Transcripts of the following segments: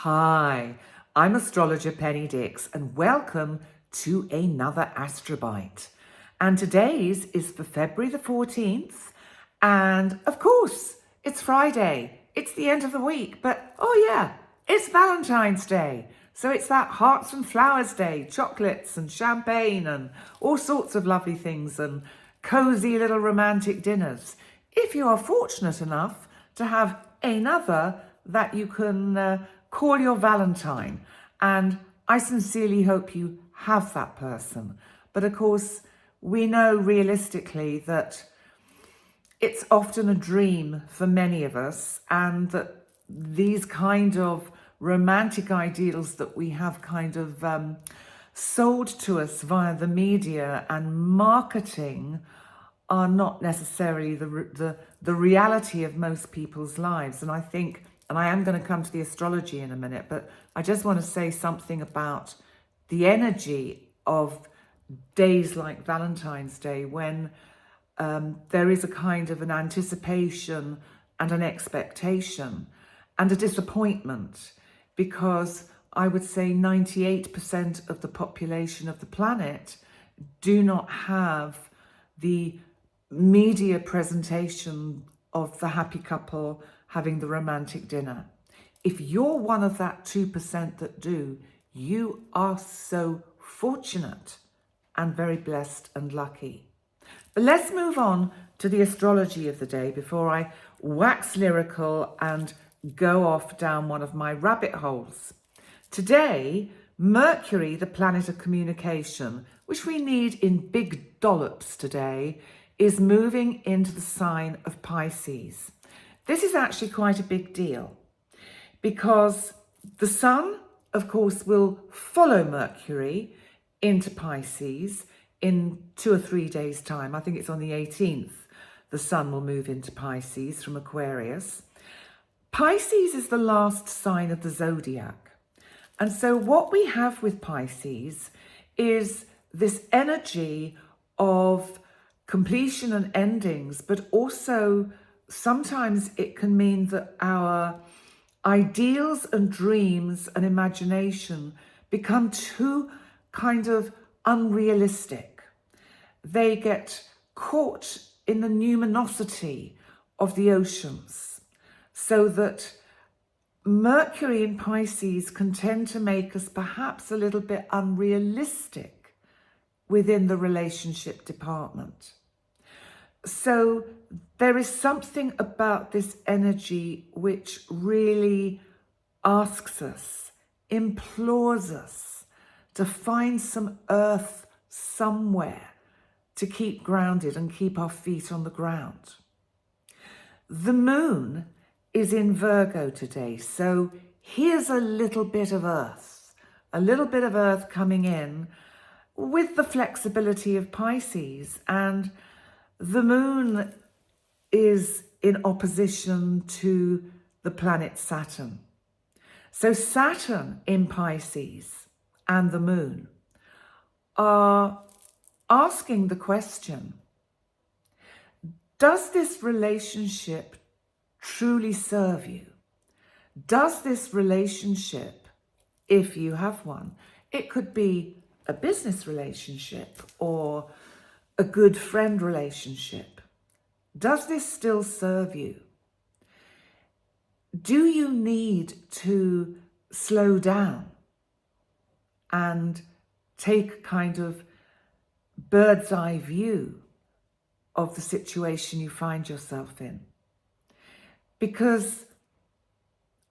Hi, I'm astrologer Penny Dix and welcome to another Astrobite. And today's is for February the 14th. And of course, it's Friday. It's the end of the week. But oh yeah, it's Valentine's Day. So it's that hearts and flowers day, chocolates and champagne and all sorts of lovely things and cozy little romantic dinners. If you are fortunate enough to have another that you can call your Valentine. And I sincerely hope you have that person. But of course, we know realistically that it's often a dream for many of us, and that these kind of romantic ideals that we have kind of sold to us via the media and marketing are not necessarily the reality of most people's lives. And I think, and I am going to come to the astrology in a minute, but I just want to say something about the energy of days like Valentine's Day, when there is a kind of an anticipation and an expectation and a disappointment, because I would say 98% of the population of the planet do not have the media presentation of the happy couple having the romantic dinner. If you're one of that 2% that do, you are so fortunate and very blessed and lucky. But let's move on to the astrology of the day before I wax lyrical and go off down one of my rabbit holes. Today, Mercury, the planet of communication, which we need in big dollops today, is moving into the sign of Pisces. This is actually quite a big deal because the sun, of course, will follow Mercury into Pisces in 2 or 3 days' time. I think it's on the 18th. The sun will move into Pisces from Aquarius. Pisces is the last sign of the zodiac. And so what we have with Pisces is this energy of completion and endings, but also sometimes it can mean that our ideals and dreams and imagination become too kind of unrealistic. They get caught in the numinosity of the oceans, so that Mercury in Pisces can tend to make us perhaps a little bit unrealistic within the relationship department. So there is something about this energy which really asks us, implores us to find some earth somewhere to keep grounded and keep our feet on the ground. The moon is in Virgo today, so here's a little bit of earth coming in with the flexibility of Pisces. And the moon is in opposition to the planet Saturn. So Saturn in Pisces and the moon are asking the question, does this relationship truly serve you? Does this relationship, if you have one, it could be a business relationship or a good friend relationship, does this still serve you? Do you need to slow down and take kind of bird's eye view of the situation you find yourself in? Because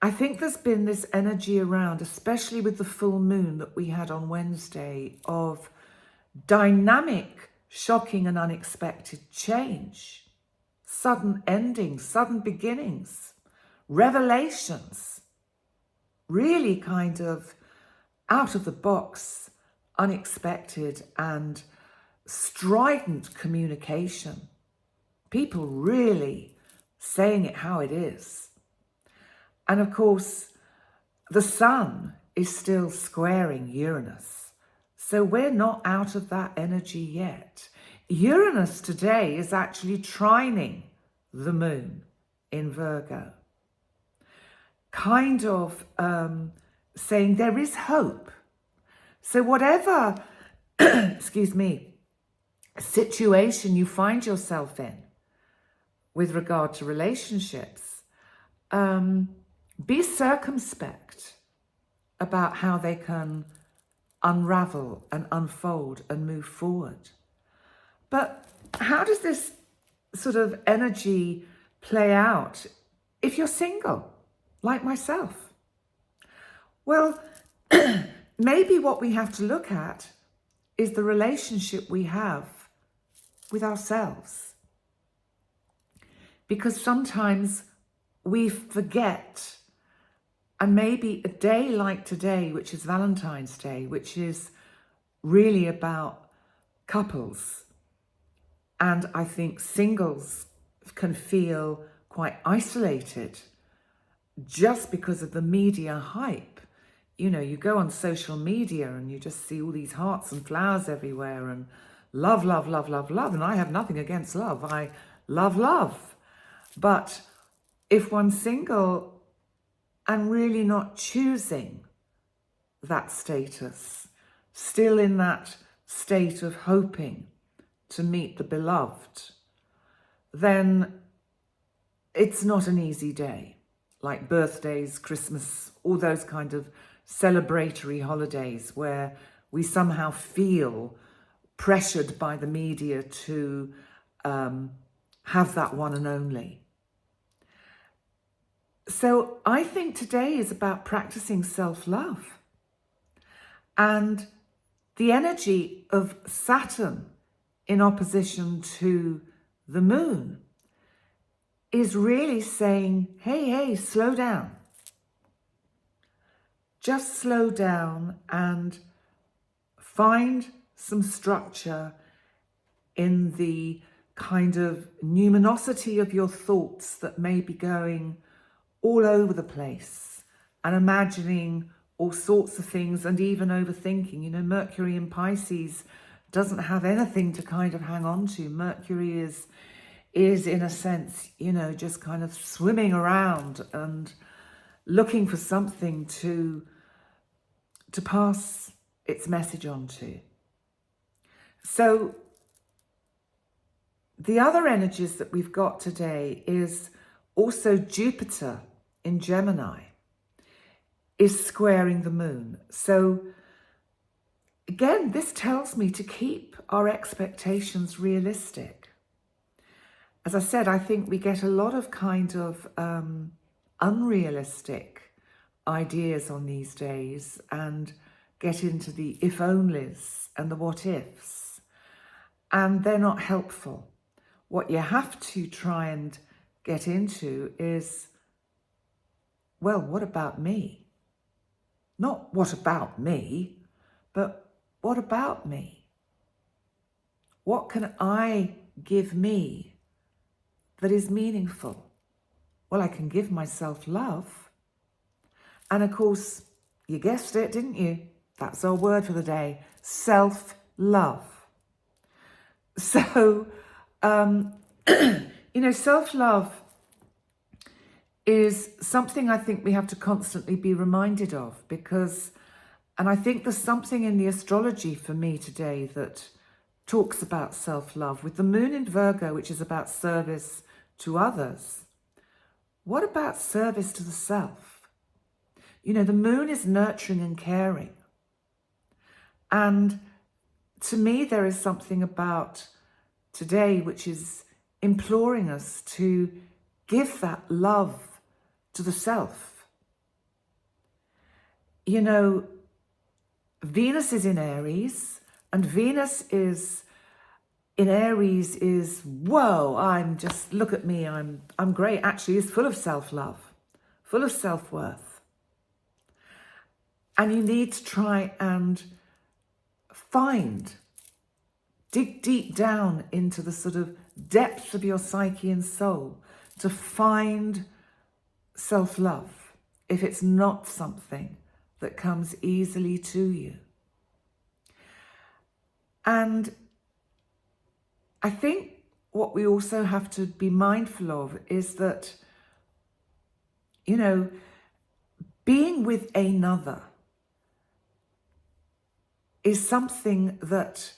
I think there's been this energy around, especially with the full moon that we had on Wednesday, of dynamic, shocking and unexpected change, sudden endings, sudden beginnings, revelations, really kind of out of the box, unexpected and strident communication. People really saying it how it is. And of course, the sun is still squaring Uranus. So we're not out of that energy yet. Uranus today is actually trining the moon in Virgo. Kind of saying there is hope. So whatever, excuse me, situation you find yourself in with regard to relationships, be circumspect about how they can unravel and unfold and move forward. But how does this sort of energy play out if you're single, like myself? Well, maybe what we have to look at is the relationship we have with ourselves. Because sometimes we forget, and maybe a day like today, which is Valentine's Day, which is really about couples, and I think singles can feel quite isolated just because of the media hype. You know, you go on social media and you just see all these hearts and flowers everywhere and love, love, love, love, love. And I have nothing against love. I love love. But if one's single and really not choosing that status, still in that state of hoping to meet the beloved, then it's not an easy day. Like birthdays, Christmas, all those kind of celebratory holidays where we somehow feel pressured by the media to have that one and only. So I think today is about practicing self-love. And the energy of Saturn in opposition to the moon is really saying, hey, slow down. Just slow down and find some structure in the kind of numinosity of your thoughts that may be going all over the place and imagining all sorts of things and even overthinking. You know, Mercury in Pisces doesn't have anything to kind of hang on to. Mercury is in a sense, you know, just kind of swimming around and looking for something to pass its message on to. So the other energies that we've got today is also Jupiter in Gemini is squaring the moon. So again, this tells me to keep our expectations realistic. As I said, I think we get a lot of kind of unrealistic ideas on these days and get into the if-onlys and the what-ifs, and they're not helpful. What you have to try and get into is, well, what about me? Not what about me, but what about me? What can I give me that is meaningful? Well, I can give myself love. And of course, you guessed it, didn't you? That's our word for the day, self-love. So, you know, self-love is something I think we have to constantly be reminded of because, and I think there's something in the astrology for me today that talks about self-love. With the moon in Virgo, which is about service to others, what about service to the self? You know, the moon is nurturing and caring. And to me, there is something about today which is imploring us to give that love to the self. You know, Venus is in Aries, and Venus is in Aries is, whoa, I'm just, look at me, I'm great. Actually, it's full of self-love, full of self-worth. And you need to try and dig deep down into the sort of depths of your psyche and soul to find self-love if it's not something that comes easily to you. And I think what we also have to be mindful of is that, you know, being with another is something that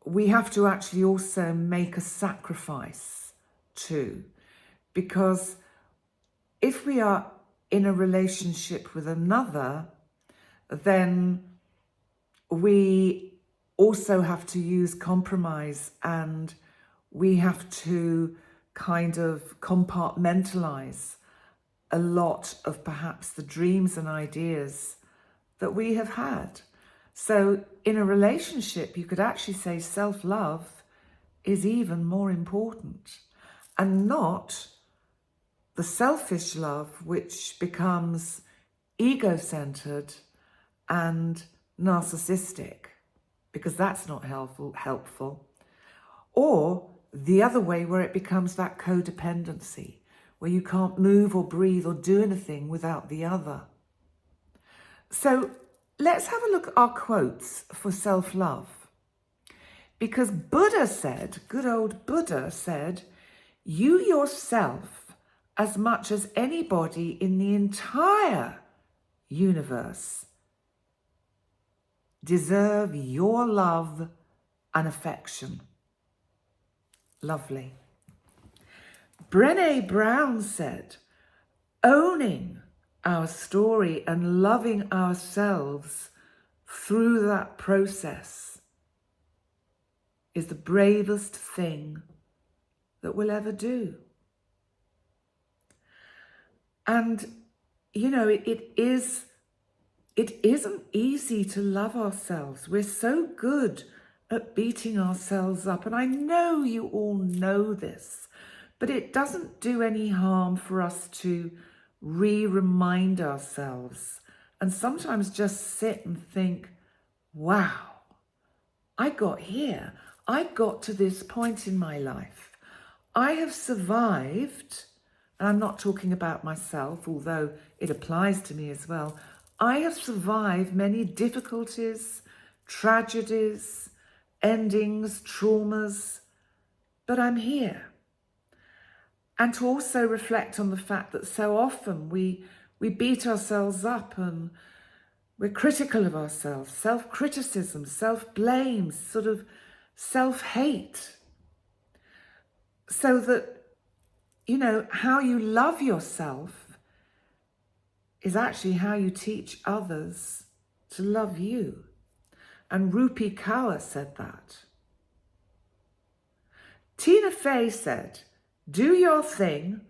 we have to actually also make a sacrifice to, because if we are in a relationship with another, then we also have to use compromise, and we have to kind of compartmentalize a lot of perhaps the dreams and ideas that we have had. So in a relationship, you could actually say self-love is even more important, and not the selfish love, which becomes ego-centered and narcissistic, because that's not helpful. Or the other way, where it becomes that codependency, where you can't move or breathe or do anything without the other. So let's have a look at our quotes for self-love. Because Buddha said, good old Buddha said, you yourself, as much as anybody in the entire universe, deserve your love and affection. Lovely. Brené Brown said, owning our story and loving ourselves through that process is the bravest thing that we'll ever do. And, you know, it isn't easy to love ourselves. We're so good at beating ourselves up. And I know you all know this, but it doesn't do any harm for us to remind ourselves and sometimes just sit and think, wow, I got here. I got to this point in my life. I have survived, and I'm not talking about myself, although it applies to me as well. I have survived many difficulties, tragedies, endings, traumas, but I'm here. And to also reflect on the fact that so often we beat ourselves up and we're critical of ourselves, self-criticism, self-blame, sort of self-hate. So that, you know, how you love yourself is actually how you teach others to love you. And Rupi Kaur said that. Tina Fey said, do your thing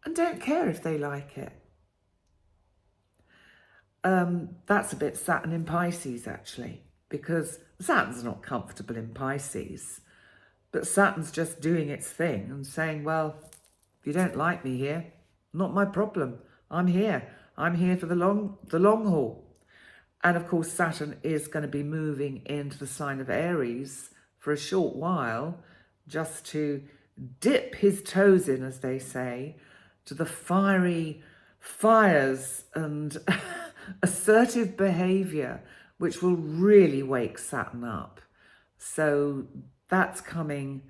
and don't care if they like it. That's a bit Saturn in Pisces, actually, because Saturn's not comfortable in Pisces, but Saturn's just doing its thing and saying, well, if you don't like me here, not my problem. I'm here. I'm here for the long haul. And of course, Saturn is going to be moving into the sign of Aries for a short while, just to dip his toes in, as they say, to the fiery fires and assertive behavior, which will really wake Saturn up. So that's coming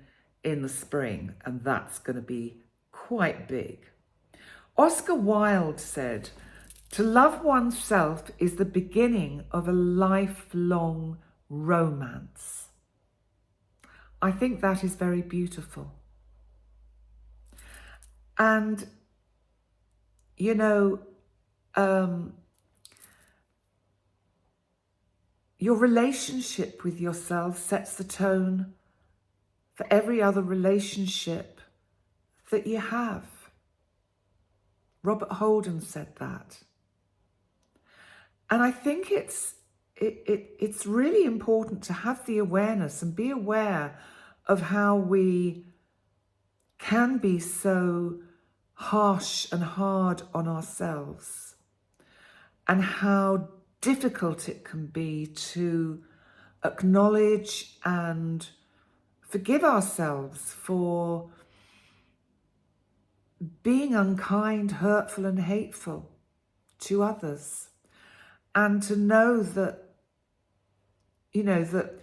in the spring, and that's going to be quite big. Oscar Wilde said, to love oneself is the beginning of a lifelong romance. I think that is very beautiful. And, you know, your relationship with yourself sets the tone for every other relationship that you have. Robert Holden said that. And I think it's really important to have the awareness and be aware of how we can be so harsh and hard on ourselves, and how difficult it can be to acknowledge and forgive ourselves for being unkind, hurtful and hateful to others. And to know that, you know, that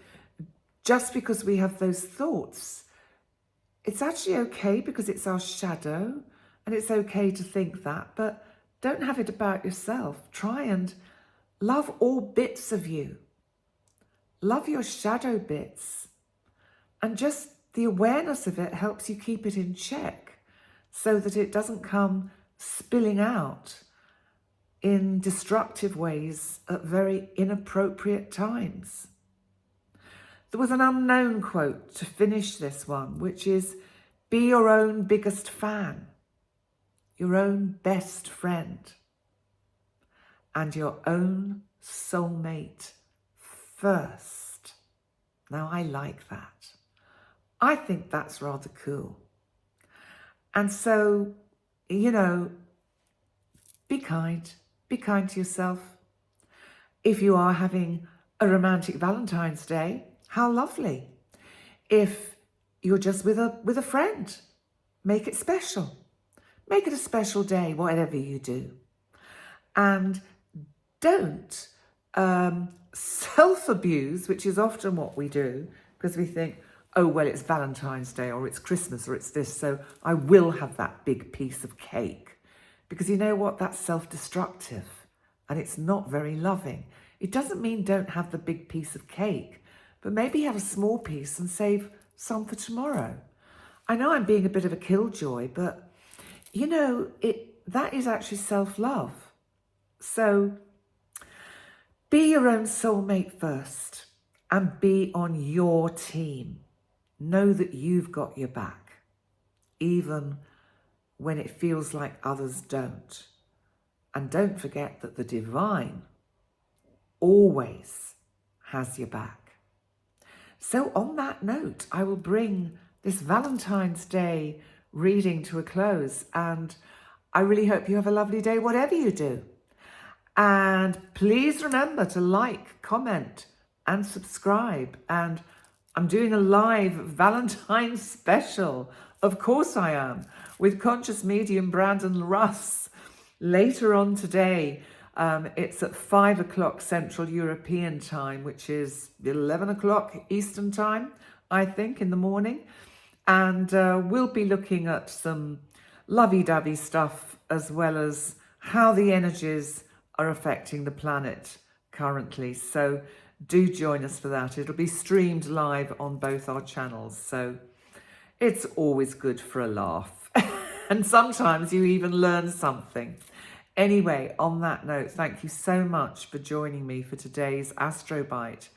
just because we have those thoughts, it's actually okay, because it's our shadow, and it's okay to think that, but Don't have it about yourself. Try and love all bits of you. Love your shadow bits. And just the awareness of it helps you keep it in check so that it doesn't come spilling out in destructive ways at very inappropriate times. There was an unknown quote to finish this one, which is, be your own biggest fan, your own best friend, and your own soulmate first. Now, I like that. I think that's rather cool. And so, you know, be kind to yourself. If you are having a romantic Valentine's Day, how lovely. If you're just with a friend, make it special. Make it a special day, whatever you do. And don't self-abuse, which is often what we do, because we think, oh, well, it's Valentine's Day or it's Christmas or it's this, so I will have that big piece of cake. Because you know what? That's self-destructive and it's not very loving. It doesn't mean don't have the big piece of cake, but maybe have a small piece and save some for tomorrow. I know I'm being a bit of a killjoy, but you know, that is actually self-love. So be your own soulmate first and be on your team. Know that you've got your back, even when it feels like others don't. And don't forget that the divine always has your back. So on that note, I will bring this Valentine's Day reading to a close, and I really hope you have a lovely day, whatever you do. And please remember to like, comment, and subscribe. And I'm doing a live Valentine's special. Of course I am, with conscious medium Brandon Russ later on today. It's at 5 o'clock Central European time, which is 11 o'clock Eastern time, I think, in the morning. And we'll be looking at some lovey-dovey stuff, as well as how the energies are affecting the planet currently. So do join us for that. It'll be streamed live on both our channels. So it's always good for a laugh. And sometimes you even learn something. Anyway, on that note, thank you so much for joining me for today's Astrobite.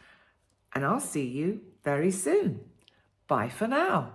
And I'll see you very soon. Bye for now.